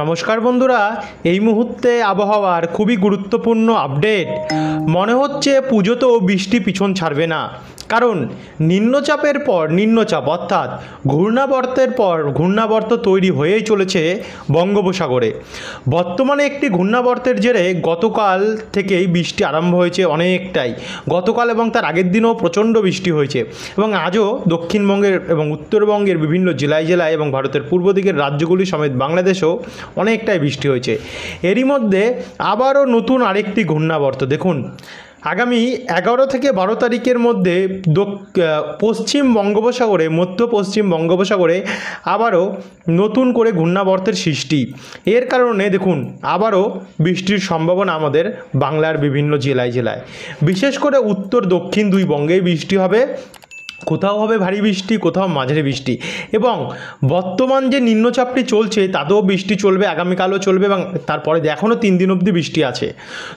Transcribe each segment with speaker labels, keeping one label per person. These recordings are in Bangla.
Speaker 1: নমস্কার বন্ধুরা, এই মুহূর্তে আবহাওয়ার খুবই গুরুত্বপূর্ণ আপডেট। মনে হচ্ছে পুজোতেও বৃষ্টি পিছন ছাড়বে না, কারণ নিম্নচাপের পর নিম্নচাপ অর্থাৎ ঘূর্ণাবর্তের পর ঘূর্ণাবর্ত তৈরি হয়েই চলেছে বঙ্গোপসাগরে। বর্তমানে একটি ঘূর্ণাবর্তের জেরে গতকাল থেকেই বৃষ্টি আরম্ভ হয়েছে অনেকটাই। গতকাল এবং তার আগের দিনও প্রচণ্ড বৃষ্টি হয়েছে এবং আজও দক্ষিণবঙ্গের এবং উত্তরবঙ্গের বিভিন্ন জেলায় জেলায় এবং ভারতের পূর্ব দিকের রাজ্যগুলি সমেত বাংলাদেশেও অনেকটাই বৃষ্টি হয়েছে। এরই মধ্যে আবারও নতুন আরেকটি ঘূর্ণাবর্ত দেখুন, আগামী 11 থেকে 12 তারিখের মধ্যে পশ্চিম বঙ্গোপসাগরে মধ্য পশ্চিম বঙ্গোপসাগরে আবারও নতুন করে ঘূর্ণাবর্তের সৃষ্টি। এর কারণে দেখুন আবারও বৃষ্টির সম্ভাবনা আমাদের বাংলার বিভিন্ন জেলায় জেলায়, বিশেষ করে উত্তর দক্ষিণ দুই বঙ্গেই বৃষ্টি হবে। কোথাও হবে ভারী বৃষ্টি, কোথাও মাঝারি বৃষ্টি, এবং বর্তমান যে নিম্নচাপটি চলছে তাতেও বৃষ্টি চলবে, আগামীকালও চলবে এবং তারপরে এখনও 3 দিন অবধি বৃষ্টি আছে।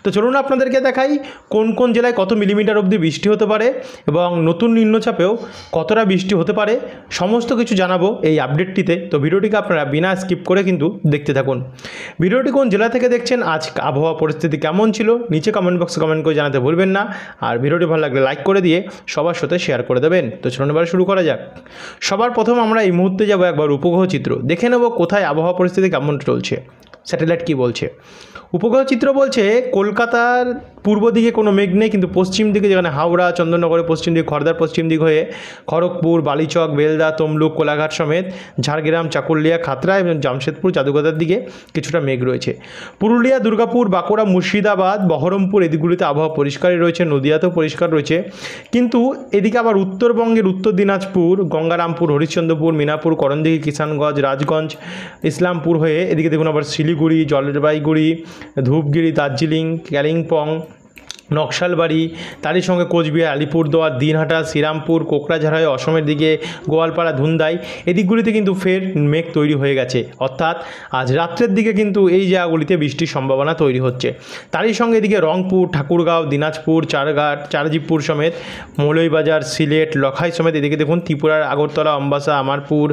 Speaker 1: তো চলুন আপনাদেরকে দেখাই কোন কোন জেলায় কত মিলিমিটার অবধি বৃষ্টি হতে পারে এবং নতুন নিম্নচাপেও কতটা বৃষ্টি হতে পারে, সমস্ত কিছু জানাবো এই আপডেটটিতে। তো ভিডিওটিকে আপনারা বিনা স্কিপ করে কিন্তু দেখতে থাকুন। ভিডিওটি কোন জেলা থেকে দেখছেন, আজ আবহাওয়া পরিস্থিতি কেমন ছিল, নিচে কমেন্ট বক্সে কমেন্ট করে জানাতে ভুলবেন না। আর ভিডিওটি ভালো লাগলে লাইক করে দিয়ে সবার সাথে শেয়ার করে দেবেন। তো চলুন এবার শুরু করা যাক। সবার প্রথম আমরা এই মুহূর্তে যাব একবার উপগ্রহ চিত্র দেখে নেব কোথায় আবহাওয়া পরিস্থিতি কেমন চলছে, স্যাটেলাইট কি বলছে। উপগ্রহ চিত্র বলছে কলকাতার পূর্ব দিকে কোনো মেঘ নেই, কিন্তু পশ্চিম দিকে যেখানে হাওড়া, চন্দননগরের পশ্চিম দিক, খড়দার পশ্চিম দিক হয়ে খড়গপুর, বালিচক, বেলদা, তমলুক, কোলাঘাট সমেত ঝাড়গ্রাম, চাকুলিয়া, খাতড়া এবং জামশেদপুর, জাদুঘাটার দিকে কিছুটা মেঘ রয়েছে। পুরুলিয়া, দুর্গাপুর, বাঁকুড়া, মুর্শিদাবাদ, বহরমপুর এদিকগুলিতে আবহাওয়া পরিষ্কারই রয়েছে, নদিয়াতেও পরিষ্কার রয়েছে। কিন্তু এদিকে আবার উত্তরবঙ্গের উত্তর দিনাজপুর, গঙ্গারামপুর, হরিশ্চন্দ্রপুর, মিনাপুর, করণদিঘি, কিষানগঞ্জ, রাজগঞ্জ, ইসলামপুর হয়ে এদিকে দেখুন আবার শিলিগুড়ি, জলপাইগুড়ি, ধূপগুড়ি, দার্জিলিং, কালিম্পং, নকশালবাড়ি, তারই সঙ্গে কোচবিহার, আলিপুরদুয়ার, দিনহাটা, শ্রীরামপুর, কোকড়াঝাড় হয়ে অসমের দিকে গোয়ালপাড়া, ধুন্দাই এদিকগুলিতে কিন্তু ফের মেঘ তৈরি হয়ে গেছে। অর্থাৎ আজ রাত্রের দিকে কিন্তু এই জায়গাগুলিতে বৃষ্টির সম্ভাবনা তৈরি হচ্ছে। তারই সঙ্গে এদিকে রংপুর, ঠাকুরগাঁও, দিনাজপুর, চারঘাট, চারজিপুর সমেত মৌলভীবাজার, সিলেট, লখাই সমেত এদিকে দেখুন ত্রিপুরার আগরতলা, অম্বাসা, আমারপুর,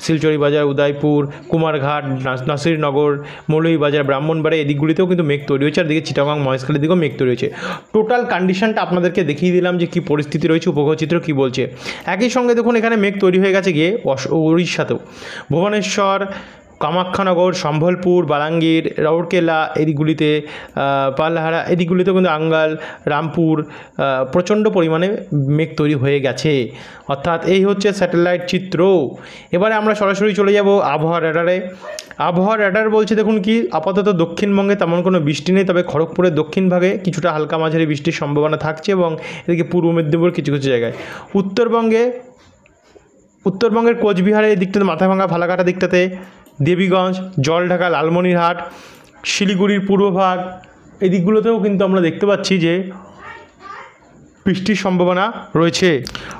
Speaker 1: শিলচরি বাজার, উদয়পুর, কুমারঘাট, নাসিরনগর, মৌলভীবাজার, ব্রাহ্মণবাড়িয়া এদিকগুলিতেও কিন্তু মেঘ তৈরি হয়েছে। আর দিকে চিটাগাং, মহেশখালীর দিকেও মেঘ তৈরি হয়েছে। টোটাল কন্ডিশনটা আপনাদেরকে দেখিয়ে দিলাম যে কী পরিস্থিতি রয়েছে, উপগ্রহ চিত্র কী বলছে। একই সঙ্গে দেখুন এখানে মেঘ তৈরি হয়ে গেছে গিয়ে উড়িষ্যাতেও, ভুবনেশ্বর, কামাখ্যানগর, সম্বলপুর, বালাঙ্গীর, রাউরকেলা এদিকগুলিতে, পালহারা এদিকগুলিতেও কিন্তু আঙ্গাল, রামপুর প্রচণ্ড পরিমাণে মেঘ তৈরি হয়ে গেছে। অর্থাৎ এই হচ্ছে স্যাটেলাইট চিত্র। এবারে আমরা সরাসরি চলে যাব আবহাওয়া রেডারে। আবহাওয়া রেডার বলছে দেখুন কি, আপাতত দক্ষিণবঙ্গে তেমন কোনো বৃষ্টি নেই, তবে খড়গপুরের দক্ষিণ ভাগে কিছুটা হালকা মাঝারি বৃষ্টির সম্ভাবনা থাকছে এবং এদিকে পূর্ব মেদিনীপুর কিছু কিছু জায়গায়। উত্তরবঙ্গের কোচবিহারের এই দিকটাতে, মাথাভাঙা, ফালাকাটা দিকটাতে, দেবীগঞ্জ, জলঢাকা, লালমনিরহাট, শিলিগুড়ির পূর্বভাগ এই দিকগুলোতেও কিন্তু আমরা দেখতে পাচ্ছি যে বৃষ্টির সম্ভাবনা রয়েছে।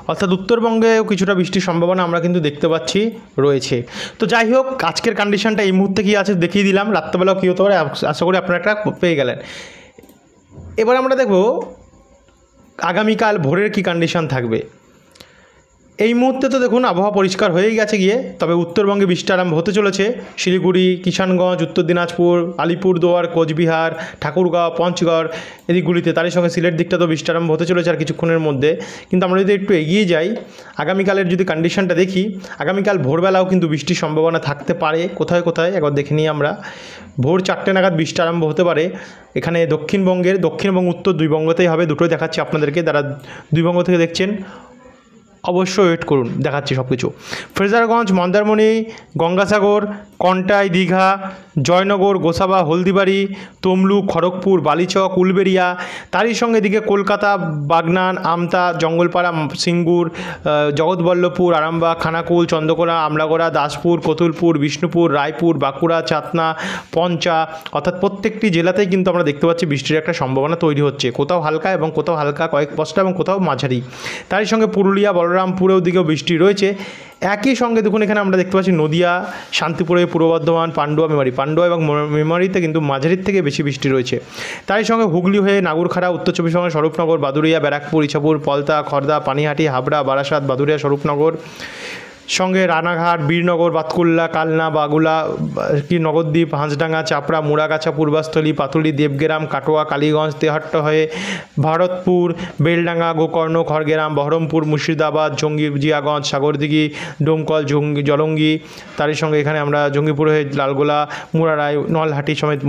Speaker 1: অর্থাৎ উত্তরবঙ্গেও কিছুটা বৃষ্টির সম্ভাবনা আমরা কিন্তু দেখতে পাচ্ছি রয়েছে। তো যাই হোক, আজকের কন্ডিশনটা এই মুহূর্তে কী আছে দেখিয়ে দিলাম, রাত্রেবেলাও কী হতে পারে আশা করি আপনারা একটা পেয়ে গেলেন। এবার আমরা দেখব আগামীকাল ভোরের কী কন্ডিশন থাকবে। এই মুহূর্তে তো দেখুন আবহাওয়া পরিষ্কার হয়েই গেছে গিয়ে, তবে উত্তরবঙ্গে বৃষ্টি আরম্ভ হতে চলেছে। শিলিগুড়ি, কিষানগঞ্জ, উত্তর দিনাজপুর, আলিপুরদুয়ার, কোচবিহার, ঠাকুরগাঁও, পঞ্চগড় এদিকগুলিতে, তারই সঙ্গে সিলেট দিকটা তো বৃষ্টি আরম্ভ হতে চলেছে আর কিছুক্ষণের মধ্যে। কিন্তু আমরা যদি একটু এগিয়ে যাই, আগামীকালের যদি কন্ডিশনটা দেখি, আগামীকাল ভোরবেলাও কিন্তু বৃষ্টির সম্ভাবনা থাকতে পারে কোথায় কোথায় একবার দেখে নিই আমরা। ভোর 4টে নাগাদ বৃষ্টি আরম্ভ হতে পারে এখানে দক্ষিণবঙ্গের, দক্ষিণ এবং উত্তর দুই বঙ্গতেই হবে, দুটোই দেখাচ্ছি আপনাদেরকে। যারা দুই বঙ্গ থেকে দেখছেন অবশ্যই ওয়েট করুন, দেখাচ্ছি সব কিছু। ফ্রেজারগঞ্জ, মন্দারমণি, গঙ্গাসাগর, কন্টাই, দীঘা, জয়নগর, গোসাবা, হলদিবাড়ি, তমলুক, খড়গপুর, বালিচক, উলবেড়িয়া, তারই সঙ্গে এদিকে কলকাতা, বাগনান, আমতা, জঙ্গলপাড়া, সিঙ্গুর, জগৎবল্লভপুর, আরামবাগ, খানাকুল, চন্দ্রকোনা, আমলাগড়া, দাসপুর, কতুলপুর, বিষ্ণুপুর, রায়পুর, বাঁকুড়া, চাতনা, পঞ্চা, অর্থাৎ প্রত্যেকটি জেলাতেই কিন্তু আমরা দেখতে পাচ্ছি বৃষ্টির একটা সম্ভাবনা তৈরি হচ্ছে। কোথাও হালকা এবং কোথাও হালকা কয়েক পশলা এবং কোথাও মাঝারি। তারই সঙ্গে পুরুলিয়া, বলরামপুরের দিকেও বৃষ্টি রয়েছে। একই সঙ্গে দেখুন এখানে আমরা দেখতে পাচ্ছি নদিয়া, শান্তিপুরে, পূর্ব বর্ধমান, পান্ডুয়া, পান্ডুয়া এবং মেমারিতে কিন্তু মাঝারির থেকে বেশি বৃষ্টি রয়েছে। তারই সঙ্গে হুগলি হয়ে নাগরখাড়া, উত্তর চব্বিশ পরগনা, স্বরূপনগর, বাদুড়িয়া, ব্যারাকপুর, ইছাপুর, পলতা, খড়দা, পানিহাটি, হাবড়া, বারাসাত, বাদুড়িয়া, স্বরূপনগর, সঙ্গে রানাঘাট, বীরনগর, বাতকুল্লা, কালনা, বাগুলা নগরদ্বীপ, হাঁসডাঙ্গা, চাপড়া, মুড়াগাছা, পূর্বাস্থলী, পাতুলি, দেবগ্রাম, কাটোয়া, কালীগঞ্জ, তেহট্ট হয়ে ভারতপুর, বেলডাঙ্গা, গোকর্ণ, খড়গ্রাম, বহরমপুর, মুর্শিদাবাদ, জিয়াগঞ্জ, সাগরদিঘি, ডোমকল, জলঙ্গি, তারই সঙ্গে এখানে আমরা জঙ্গিপুর হয়ে লালগোলা, মুরারাই, নলহাটি সমেত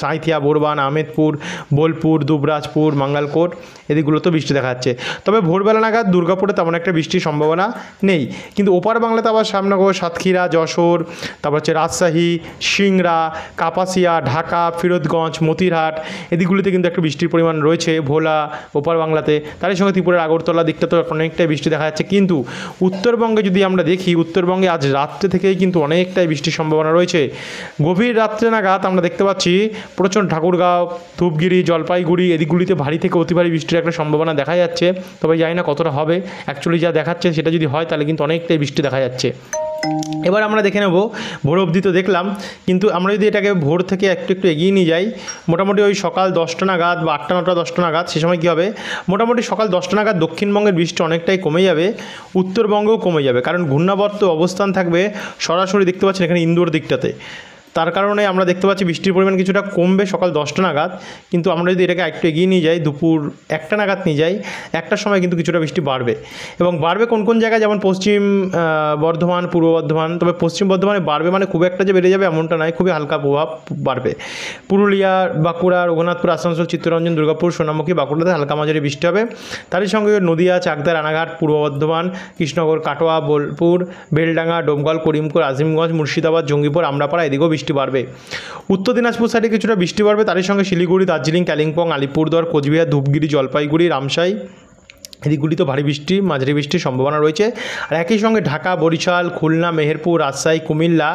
Speaker 1: সাঁইথিয়া, বোরবান, আহমেদপুর, বোলপুর, দুবরাজপুর, মাঙ্গালকোট এদিকগুলোতেও বৃষ্টি দেখা যাচ্ছে। তবে ভোরবেলা নাগাদ দুর্গাপুরে তেমন একটা বৃষ্টির সম্ভাবনা নেই, কিন্তু ওপার বাংলাতে আবার শ্যামনগর, সাতক্ষীরা, যশোর, তারপর হচ্ছে রাজশাহী, সিংড়া, কাপাসিয়া, ঢাকা, ফিরোজগঞ্জ, মতিরহাট এদিকগুলিতে কিন্তু একটা বৃষ্টির পরিমাণ রয়েছে, ভোলা ওপার বাংলাতে। তারই সঙ্গে ত্রিপুরার আগরতলা দিকটা তো অনেকটাই বৃষ্টি দেখা যাচ্ছে। কিন্তু উত্তরবঙ্গে যদি আমরা দেখি, উত্তরবঙ্গে আজ রাত্রে থেকেই কিন্তু অনেকটাই বৃষ্টির সম্ভাবনা রয়েছে। গভীর রাত্রে নাগাদ আমরা দেখতে পাচ্ছি প্রচণ্ড ঠাকুরগাঁও, ধূপগিরি, জলপাইগুড়ি এদিকগুলিতে ভারী থেকে অতি ভারী বৃষ্টির একটা সম্ভাবনা দেখা যাচ্ছে। তবে জানি না কতটা হবে, অ্যাকচুয়ালি যা দেখাচ্ছে সেটা যদি হয় তাহলে কিন্তু অনেকটাই বৃষ্টি দেখা যাচ্ছে। এবার আমরা দেখে নেব, ভোর অবধি তো দেখলাম, কিন্তু আমরা যদি এটাকে ভোর থেকে একটু একটু এগিয়ে নিয়ে যাই, মোটামুটি ওই সকাল 10টা নাগাদ বা 8টা 9টা 10টা নাগাদ, সে সময় কী হবে, মোটামুটি সকাল 10টা নাগাদ দক্ষিণবঙ্গের বৃষ্টি অনেকটাই কমে যাবে, উত্তরবঙ্গও কমে যাবে, কারণ ঘূর্ণাবর্ত অবস্থান থাকবে সরাসরি দেখতে পাচ্ছেন এখানে ইন্দোর দিকটাতে। তার কারণে আমরা দেখতে পাচ্ছি বৃষ্টির পরিমাণ কিছুটা কমবে সকাল 10টা নাগাদ। কিন্তু আমরা যদি এটাকে একটু এগিয়ে নিয়ে যাই, দুপুর 1টা নাগাদ নিয়ে যাই, 1টার সময় কিন্তু কিছুটা বৃষ্টি বাড়বে। এবং বাড়বে কোন কোন জায়গায়, যেমন পশ্চিম বর্ধমান, পূর্ব বর্ধমান। তবে পশ্চিম বর্ধমানে বাড়বে মানে খুব একটা যে বেড়ে যাবে এমনটা নয়, খুবই হালকা প্রভাব বাড়বে। পুরুলিয়া, বাঁকুড়া, রঘুনাথপুর, আসানসোল, চিত্তরঞ্জন, দুর্গাপুর, সোনামুখী, বাঁকুড়াতে হালকা মাঝারি বৃষ্টি হবে। তারই সঙ্গে নদিয়া, চাকদা, রানাঘাট, পূর্ব বর্ধমান, কৃষ্ণনগর, কাটোয়া, বোলপুর, বেলডাঙ্গা, ডোমকল, করিমপুর, আজিমগঞ্জ, মুর্শিদাবাদ, জঙ্গিপুর, আমরাপাড়া এদিকেও বৃষ্টি বাড়বে। উত্তর দিনাজপুর সাইডে কিছুটা বৃষ্টি বাড়বে। তারই সঙ্গে শিলিগুড়ি, দার্জিলিং, কালিম্পং, আলিপুরদুয়ার, কোচবিহার, ধূপগিরি, জলপাইগুড়ি, রামসাই এদিকগুলিতে ভারী বৃষ্টি, মাঝারি বৃষ্টির সম্ভাবনা রয়েছে। আর একই সঙ্গে ঢাকা, বরিশাল, খুলনা, মেহেরপুর, রাজশাহী, কুমিল্লা,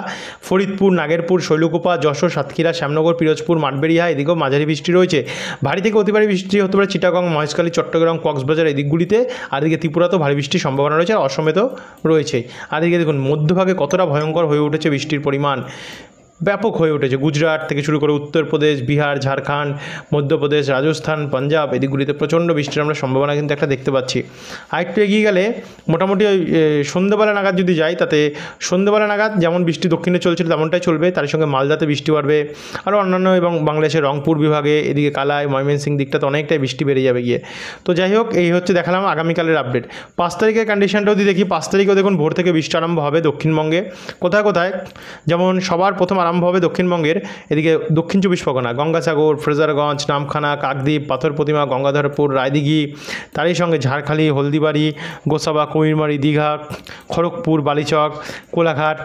Speaker 1: ফরিদপুর, নাগেরপুর, শৈলকুপা, যশোর, সাতক্ষীরা, শ্যামনগর, পিরোজপুর, মাঠবেড়িয়া এদিকেও মাঝারি বৃষ্টি রয়েছে। ভারী থেকে অতি ভারী বৃষ্টি হতে পারে চিটাগং, মহেশখালী, চট্টগ্রাম, কক্সবাজার এদিকগুলিতে। আর এদিকে ত্রিপুরাতেও ভারী বৃষ্টির সম্ভাবনা রয়েছে, আর অসমেতেও রয়েছে। আর এদিকে দেখুন মধ্যভাগে কতটা ভয়ঙ্কর হয়ে উঠেছে বৃষ্টির পরিমাণ, ব্যাপক হয়ে উঠেছে। গুজরাট থেকে শুরু করে উত্তরপ্রদেশ, বিহার, ঝাড়খণ্ড, মধ্যপ্রদেশ, রাজস্থান, পাঞ্জাব এদিকগুলিতে প্রচণ্ড বৃষ্টির আমরা সম্ভাবনা কিন্তু একটা দেখতে পাচ্ছি। আরেকটু এগিয়ে গেলে মোটামুটি ওই সন্ধ্যেবেলা নাগাদ যদি যাই, তাতে সন্ধ্যেবেলা নাগাদ যেমন বৃষ্টি দক্ষিণে চলছিল তেমনটাই চলবে। তার সঙ্গে মালদাতে বৃষ্টি বাড়বে, আরও অন্যান্য এবং বাংলাদেশের রংপুর বিভাগে, এদিকে কালাই, ময়মনসিংহ দিকটাতে অনেকটাই বৃষ্টি বেড়ে যাবে গিয়ে। তো যাই হোক, এই হচ্ছে দেখালাম আগামীকালের আপডেট। 5 তারিখের কন্ডিশনটাও যদি দেখি, 5 তারিখেও দেখুন ভোর থেকে বৃষ্টি আরম্ভ হবে দক্ষিণবঙ্গে। কোথায় কোথায়, যেমন সবার প্রথম আরম্ভ হবে দক্ষিণবঙ্গের এদিকে দক্ষিণ 24 পরগনা, গঙ্গাসাগর, ফ্রেজারগঞ্জ, নামখানা, কাকদ্বীপ, পাথর প্রতিমা, গঙ্গাধরপুর, রায়দিঘি। তারই সঙ্গে ঝাড়খালি, হলদিবাড়ি, গোসাবা, কুমিরমারি, দীঘা, খড়গপুর, বালিচক, কোলাঘাট,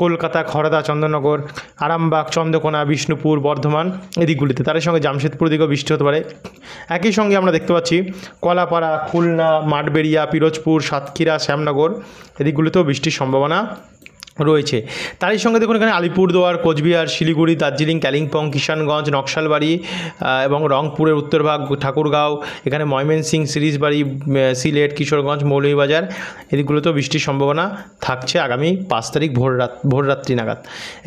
Speaker 1: কলকাতা, খড়দা, চন্দননগর, আরামবাগ, চন্দ্রকোনা, বিষ্ণুপুর, বর্ধমান এদিকগুলিতে। তার সঙ্গে জামশেদপুর দিকেও বৃষ্টি হতে পারে। একই সঙ্গে আমরা দেখতে পাচ্ছি কলাপাড়া, খুলনা, মাঠবেড়িয়া, পিরোজপুর, সাতক্ষীরা, শ্যামনগর এদিকগুলিতেও বৃষ্টির সম্ভাবনা রয়েছে। তারই সঙ্গে দেখুন এখানে আলিপুরদুয়ার, কোচবিহার, শিলিগুড়ি, দার্জিলিং, কালিম্পং, কিষানগঞ্জ, নকশালবাড়ি এবং রংপুরের উত্তরভাগ, ঠাকুরগাঁও, এখানে ময়মনসিংহ, সিরিজবাড়ি, সিলেট, কিশোরগঞ্জ, মৌলভীবাজার এদিকগুলোতেও বৃষ্টির সম্ভাবনা থাকছে আগামী 5 তারিখ ভোররাত্রি নাগাদ।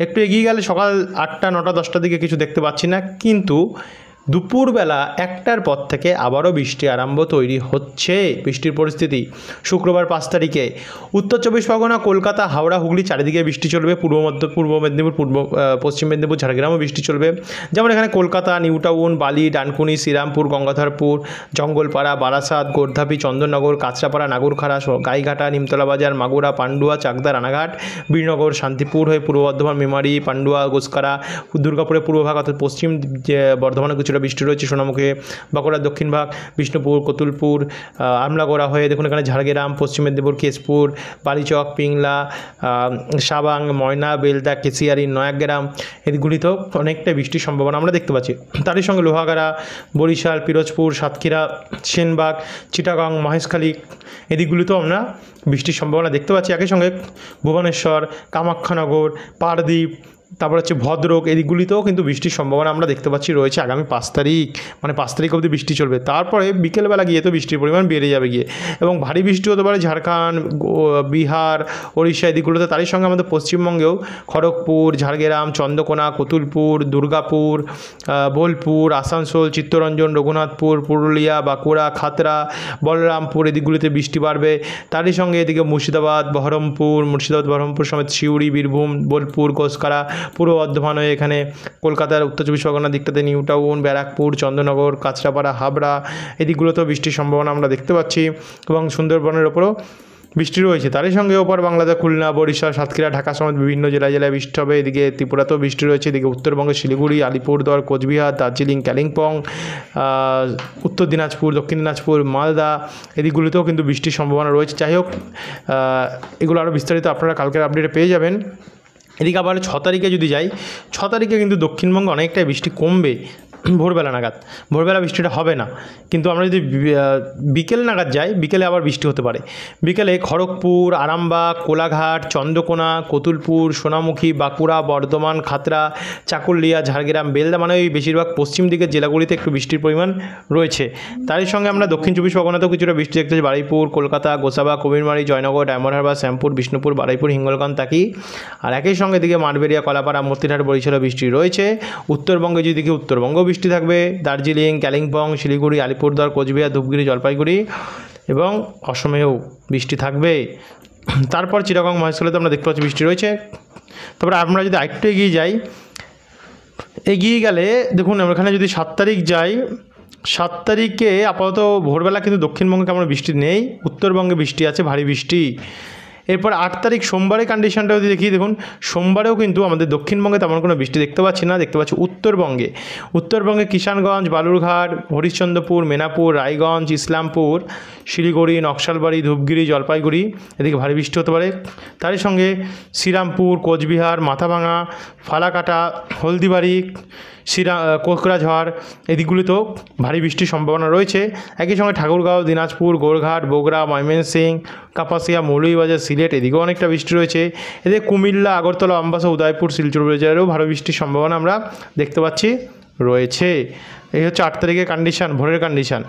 Speaker 1: একটু এগিয়ে গেলে সকাল 8টা 9টা 10টার দিকে কিছু দেখতে পাচ্ছি না, কিন্তু দুপুরবেলা 1টার পর থেকে আবারও বৃষ্টি আরম্ভ তৈরি হচ্ছে। বৃষ্টির পরিস্থিতি শুক্রবার 5 তারিখে উত্তর 24 পরগনা, কলকাতা, হাওড়া, হুগলি চারিদিকে বৃষ্টি চলবে। পূর্ব মেদিনীপুর, পশ্চিম মেদিনীপুর, ঝাড়গ্রামও বৃষ্টি চলবে। যেমন এখানে কলকাতা, নিউ টাউন, বালি, ডানকুনি, শ্রীরামপুর, গঙ্গাধরপুর, জঙ্গলপাড়া, বারাসাত, গোর্ধাপি, চন্দননগর, কাঁচরাপাড়া, নাগরখাড়া, গাইঘাটা, নিমতলা বাজার, মাগুরা, পান্ডুয়া, চাকদা, রানাঘাট, বীরনগর, শান্তিপুর হয়ে পূর্ব বর্ধমান, মেমারি, পান্ডুয়া, গোসকারা, দুর্গাপুরের পূর্বভাগ অর্থাৎ পশ্চিম বর্ধমানে কিছুটা বৃষ্টি রয়েছে। সোনামুখে, বাঁকুড়ার দক্ষিণ ভাগ, বিষ্ণুপুর, কতুলপুর, আমলাগোড়া হয়ে দেখুন এখানে ঝাড়গ্রাম, পশ্চিম মেদিনীপুর, কেশপুর, বালিচক, পিংলা, সাবাং, ময়না, বেলদা, কেশিয়ারি, নয়াগ্রাম এগুলিতেও অনেকটা বৃষ্টির সম্ভাবনা আমরা দেখতে পাচ্ছি। তারই সঙ্গে লোহাগাড়া, বরিশাল, পিরোজপুর, সাতক্ষীরা, সেনবাগ, চিটাগং, মহেশখালী এদিকগুলিতেও আমরা বৃষ্টির সম্ভাবনা দেখতে পাচ্ছি। একই সঙ্গে ভুবনেশ্বর, কামাখ্যানগর, পারদ্বীপ, তারপর হচ্ছে ভদ্রক, এদিকগুলিতেও কিন্তু বৃষ্টির সম্ভাবনা আমরা দেখতে পাচ্ছি রয়েছে আগামী 5 তারিখ, মানে 5 তারিখ অবধি বৃষ্টি চলবে। তারপরে বিকেলবেলা গিয়ে তো বৃষ্টির পরিমাণ বেড়ে যাবে গিয়ে, এবং ভারী বৃষ্টি হতে পারে ঝাড়খণ্ড, বিহার, ওড়িশা এদিকগুলোতে। তারই সঙ্গে আমাদের পশ্চিমবঙ্গেও খড়গপুর, ঝাড়গ্রাম, চন্দ্রকোনা, কতুলপুর, দুর্গাপুর, বোলপুর, আসানসোল, চিত্তরঞ্জন, রঘুনাথপুর, পুরুলিয়া, বাঁকুড়া, খাতড়া, বলরামপুর এদিকগুলিতে বৃষ্টি বাড়বে। তারই সঙ্গে এদিকে মুর্শিদাবাদ, বহরমপুর সমেত সিউড়ি, বীরভূম, বোলপুর, ঘোষকারা, পূর্ব বর্ধমান হয়ে এখানে কলকাতার উত্তর চব্বিশ পরগনার দিকটাতে নিউ টাউন, ব্যারাকপুর, চন্দননগর, কাঁচরাপাড়া, হাবড়া এদিকগুলোতেও বৃষ্টির সম্ভাবনা আমরা দেখতে পাচ্ছি, এবং সুন্দরবনের ওপরও বৃষ্টি রয়েছে। তারই সঙ্গে ওপর বাংলাদেশ খুলনা, বরিশাল, সাতক্ষীরা, ঢাকা সমেত বিভিন্ন জেলায় জেলায় বৃষ্টি হবে। এদিকে ত্রিপুরাতেও বৃষ্টি রয়েছে। এদিকে উত্তরবঙ্গে শিলিগুড়ি, আলিপুরদুয়ার, কোচবিহার, দার্জিলিং, কালিম্পং, উত্তর দিনাজপুর, দক্ষিণ দিনাজপুর, মালদা এদিকগুলিতেও কিন্তু বৃষ্টির সম্ভাবনা রয়েছে। যাই হোক, এগুলো আরও বিস্তারিত আপনারা কালকের আপডেটে পেয়ে যাবেন। এদিকে আবার 6 তারিখে যদি যাই, 6 তারিখে কিন্তু দক্ষিণবঙ্গে অনেকটাই বৃষ্টি কমবে ভোরবেলা নাগাদ। ভোরবেলা বৃষ্টিটা হবে না, কিন্তু আমরা যদি বিকেল নাগাদ যাই, বিকেলে আবার বৃষ্টি হতে পারে। বিকেলে খড়গপুর, আরামবাগ, কোলাঘাট, চন্দ্রকোনা, কতুলপুর, সোনামুখী, বাঁকুড়া, বর্ধমান, খাতড়া, চাকুলিয়া, ঝাড়গ্রাম, বেলদা, মানে ওই বেশিরভাগ পশ্চিম দিকের জেলাগুলিতে একটু বৃষ্টির পরিমাণ রয়েছে। তারই সঙ্গে আমরা দক্ষিণ চব্বিশ পরগনাতেও কিছুটা বৃষ্টি দেখতে পাচ্ছি। বারুইপুর, কলকাতা, গোসাবা, কবিরমারি, জয়নগর, ডায়মন্ড হারবার, শ্যামপুর, বিষ্ণুপুর, বারুইপুর, হিঙ্গলগঞ্জ, তাকি। আর একই সঙ্গে দিকে মাঠবেড়িয়া, কলাপাড়া, মতিরহাট, বরিশালে বৃষ্টি রয়েছে। উত্তরবঙ্গে যদি দেখি, উত্তরবঙ্গ বৃষ্টি থাকবে। দার্জিলিং, কালিম্পং, শিলিগুড়ি, আলিপুরদুয়ার, কোচবিহার, ধূপগুড়ি, জলপাইগুড়ি এবং অসমেও বৃষ্টি থাকবে। তারপর চিটাগং, মহেশখালীতে আমরা দেখতে পাচ্ছি বৃষ্টি রয়েছে। তারপরে আমরা যদি আরেকটু এগিয়ে যাই, এগিয়ে গেলে দেখুন এখানে যদি 7 তারিখ যাই, 7 তারিখে আপাতত ভোরবেলা কিন্তু দক্ষিণবঙ্গে তেমন বৃষ্টি নেই, উত্তরবঙ্গে বৃষ্টি আছে, ভারী বৃষ্টি। এরপর 8 তারিখ সোমবারের কন্ডিশনটা যদি দেখি, দেখুন সোমবারেও কিন্তু আমাদের দক্ষিণবঙ্গে তেমন কোনো বৃষ্টি দেখতে পাচ্ছি না, দেখতে পাচ্ছি উত্তরবঙ্গে কিষানগঞ্জ, বালুরঘাট, হরিশ্চন্দ্রপুর, মেনাপুর, রায়গঞ্জ, ইসলামপুর, শিলিগুড়ি, নকশালবাড়ি, ধূপগুড়ি, জলপাইগুড়ি এদিকে ভারী বৃষ্টি হতে পারে। তারই সঙ্গে শ্রীরামপুর, কোচবিহার, মাথাভাঙা, ফালাকাটা, হলদিবাড়ি, কোকরাঝড় এদিকগুলিতেও ভারী বৃষ্টির সম্ভাবনা রয়েছে। একই সঙ্গে ঠাকুরগাঁও, দিনাজপুর, গোরঘাট, বগুড়া, ময়মনসিংহ, কাপাসিয়া, মৌলভীবাজার, সিলেট এদিকেও অনেকটা বৃষ্টি রয়েছে। এদিকে কুমিল্লা, আগরতলা, আমবাসা, উদয়পুর, শিলচর বাজারেও ভারী বৃষ্টির সম্ভাবনা আমরা দেখতে পাচ্ছি রয়েছে। এই হচ্ছে 8 তারিখের কন্ডিশান, ভোরের কন্ডিশান।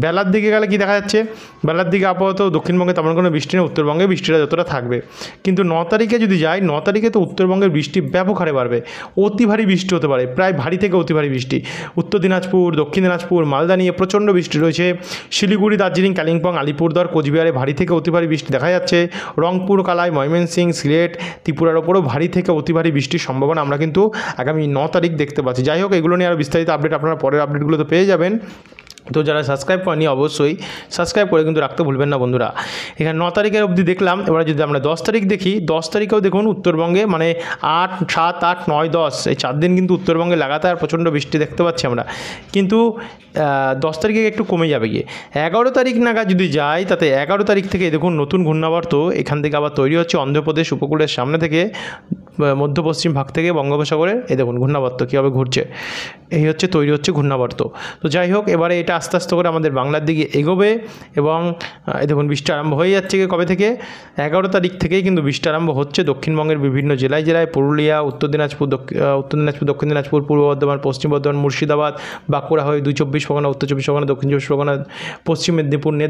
Speaker 1: বেলার দিকে গেলে কি দেখা যাচ্ছে, বেলার দিকে আপাতত দক্ষিণবঙ্গে তেমন কোনো বৃষ্টি নেই, উত্তরবঙ্গে বৃষ্টিটা যতটা থাকবে। কিন্তু 9 তারিখে যদি যাই, 9 তারিখে তো উত্তরবঙ্গের বৃষ্টি ব্যাপক হারে বাড়বে, অতি ভারী বৃষ্টি হতে পারে, প্রায় ভারী থেকে অতি ভারী বৃষ্টি। উত্তর দিনাজপুর, দক্ষিণ দিনাজপুর, মালদা নিয়ে প্রচণ্ড বৃষ্টি রয়েছে। শিলিগুড়ি, দার্জিলিং, কালিম্পং, আলিপুরদুয়ার, কোচবিহারে ভারী থেকে অতি ভারী বৃষ্টি দেখা যাচ্ছে। রংপুর, কালাই, ময়মনসিংহ, সিলেট, ত্রিপুরার ওপরও ভারী থেকে অতি ভারী বৃষ্টির সম্ভাবনা আমরা কিন্তু আগামী 9 তারিখ দেখতে পাচ্ছি। যাই হোক, এগুলো নিয়ে আরও বিস্তারিত আপডেট আপনারা পরের আপডেটগুলোতে পেয়ে যাবেন। তো যারা সাবস্ক্রাইব করেনি অবশ্যই সাবস্ক্রাইব করে কিন্তু রাখতে ভুলবেন না বন্ধুরা। এখানে 9 তারিখের অবধি দেখলাম। এবারে যদি আমরা 10 তারিখ দেখি, 10 তারিখেও দেখুন উত্তরবঙ্গে মানে 8, 7, 8, 9, 10 এই 4 দিন কিন্তু উত্তরবঙ্গে লাগাতার প্রচণ্ড বৃষ্টি দেখতে পাচ্ছি আমরা। কিন্তু 10 তারিখে একটু কমে যাবে গিয়ে। 11 তারিখ নাগাদ যদি যাই, তাতে 11 তারিখ থেকে দেখুন নতুন ঘূর্ণাবর্ত এখান থেকে আবার তৈরি হচ্ছে অন্ধ্রপ্রদেশ উপকূলের সামনে থেকে, মধ্য পশ্চিম ভাগ থেকে বঙ্গোপসাগরে। এই দেখুন ঘূর্ণাবর্ত কীভাবে ঘুরছে, এই হচ্ছে তৈরি হচ্ছে ঘূর্ণাবর্ত। তো যাই হোক, এবারে এটা আস্তে আস্তে করে আমাদের বাংলার দিকে এগোবে, এবং এই দেখুন বৃষ্টি আরম্ভ হয়ে যাচ্ছে কবে থেকে, 11 তারিখ থেকেই কিন্তু বৃষ্টি আরম্ভ হচ্ছে দক্ষিণবঙ্গের বিভিন্ন জেলায় জেলায়। পুরুলিয়া, উত্তর দিনাজপুর, দক্ষিণ দিনাজপুর, পূর্ব বর্ধমান, পশ্চিম বর্ধমান, মুর্শিদাবাদ, বাঁকুড়া হয়ে 2 চব্বিশ পরগনা, উত্তর চব্বিশ পরগনা, দক্ষিণ চব্বিশ পরগনা, পশ্চিম মেদিনীপুর নিয়ে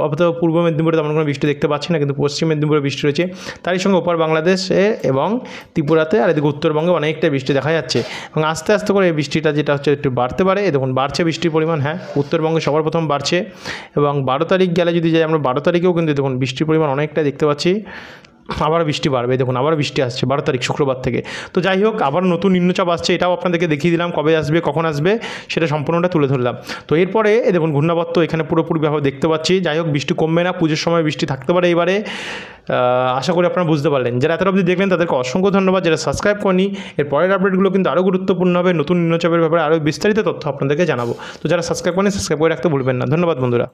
Speaker 1: আপাতত পূর্ব মেদিনীপুরে তেমন কোনো বৃষ্টি দেখতে পাচ্ছি না, কিন্তু পশ্চিম মেদিনীপুরে বৃষ্টি রয়েছে। তারই সঙ্গে ওপর বাংলাদেশে এবং ত্রিপুরাতে, আর এদিকে উত্তরবঙ্গে অনেকটাই বৃষ্টি দেখা যাচ্ছে। এবং আস্তে আস্তে করে এই বৃষ্টিটা যেটা হচ্ছে একটু বাড়তে পারে। দেখুন বাড়ছে বৃষ্টির পরিমাণ, হ্যাঁ উত্তরবঙ্গে সবার প্রথম বাড়ছে। এবং 12 তারিখ গেলে যদি যাই আমরা, 12 তারিখেও কিন্তু দেখুন বৃষ্টির পরিমাণ অনেকটা দেখতে পাচ্ছি। আবার বৃষ্টি বাড়বে, দেখুন আবার বৃষ্টি আসছে 12 তারিখ শুক্রবার থেকে। তো যাই হোক, আবার নতুন নিম্নচাপ আসছে, এটাও আপনাদেরকে দেখিয়ে দিলাম, কবে আসবে কখন আসবে সেটা সম্পূর্ণটা তুলে ধরলাম। তো এরপরে দেখুন ঘূর্ণাবর্ত এখানে পুরোপুরিভাবে দেখতে পাচ্ছি। যাই হোক, বৃষ্টি কমবে না, পুজোর সময় বৃষ্টি থাকতে পারে এবারে, আশা করি আপনারা বুঝতে পারলেন। যারা এত অবধি দেখলেন তাদেরকে অসংখ্য ধন্যবাদ। যারা সাবস্ক্রাইব করেনি, এর পরের আপডেটগুলো কিন্তু আরও গুরুত্বপূর্ণ হবে, নতুন নিম্নচাপের ব্যাপারে আরও বিস্তারিত তথ্য আপনাদেরকে জানাবো। তো যারা সাবস্ক্রাইব করেনি সাবস্ক্রাইব করে রাখতে ভুলবেন না। ধন্যবাদ বন্ধুরা।